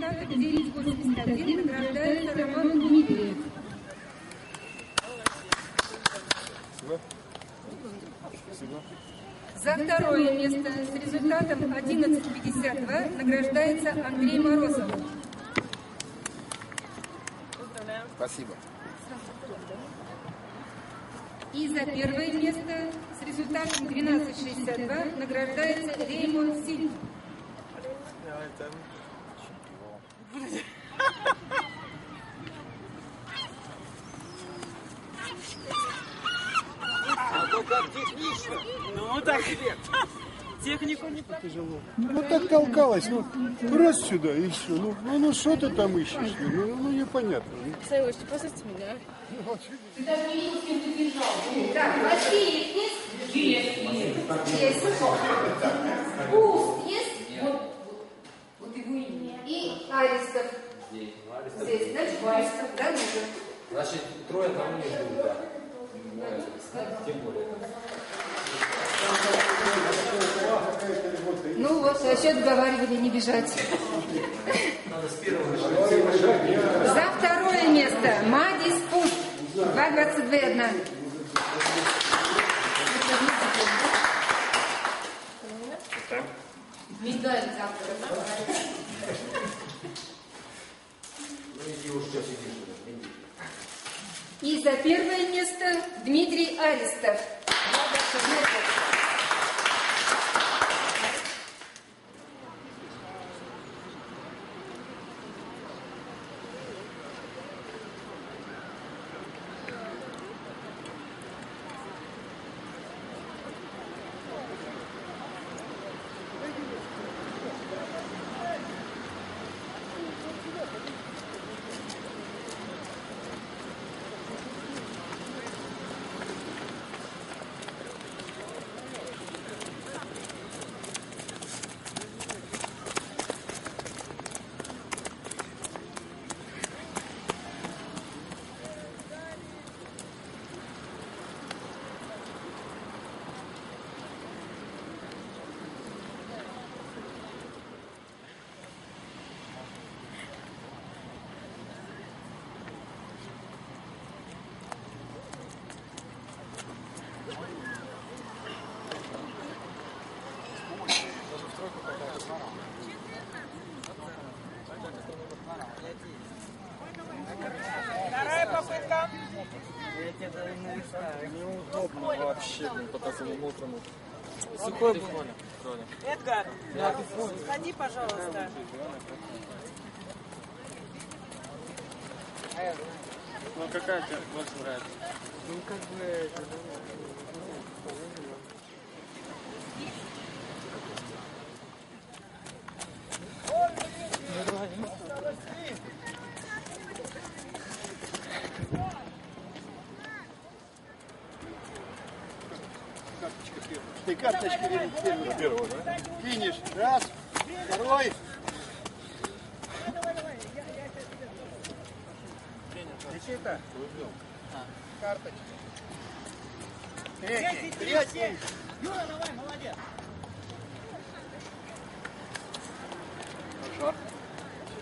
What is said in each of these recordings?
результатом 9,81 награждается Роман Дмитриев. Спасибо. За второе место с результатом 11,52 награждается Андрей Морозов. Спасибо. И за первое место с результатом 12,62 награждается Реймон Силь. Ну как технично? Ну так технику не тяжело. Ну так толкалась, ну раз сюда и все. Ну что ты там ищешь? Ну непонятно. Савич, ты послушайте меня. Так, Васильев есть? Есть. Пуст есть? Вот его имя. И Аристов. Здесь, значит, Аристов, да, нужно? Значит, трое там не ждут, да. Тем более. Ну вот, а еще договаривали не бежать. За второе место Мадис Пуст. 2,22,1. Медаль завтра. И за первое место Дмитрий Аристов. Вторая попытка. Неудобно вообще, по такому мокрому. Сухой был. Эдгар, сходи, пожалуйста. Ну какая тебе больше нравится? Ну как бы... Ты карточка первого, да? Финиш. Раз, второй. Никита. Карточка. Третий. Юра, давай, молодец.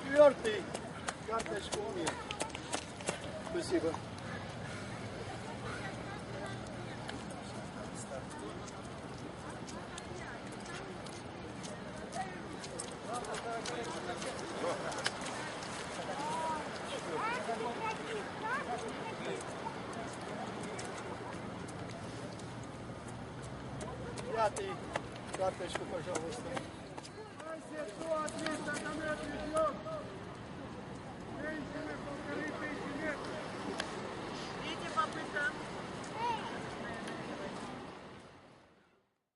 Четвертый. Карточку у меня. Спасибо. Пятый. Карточку, пожалуйста. Женщины, 1500.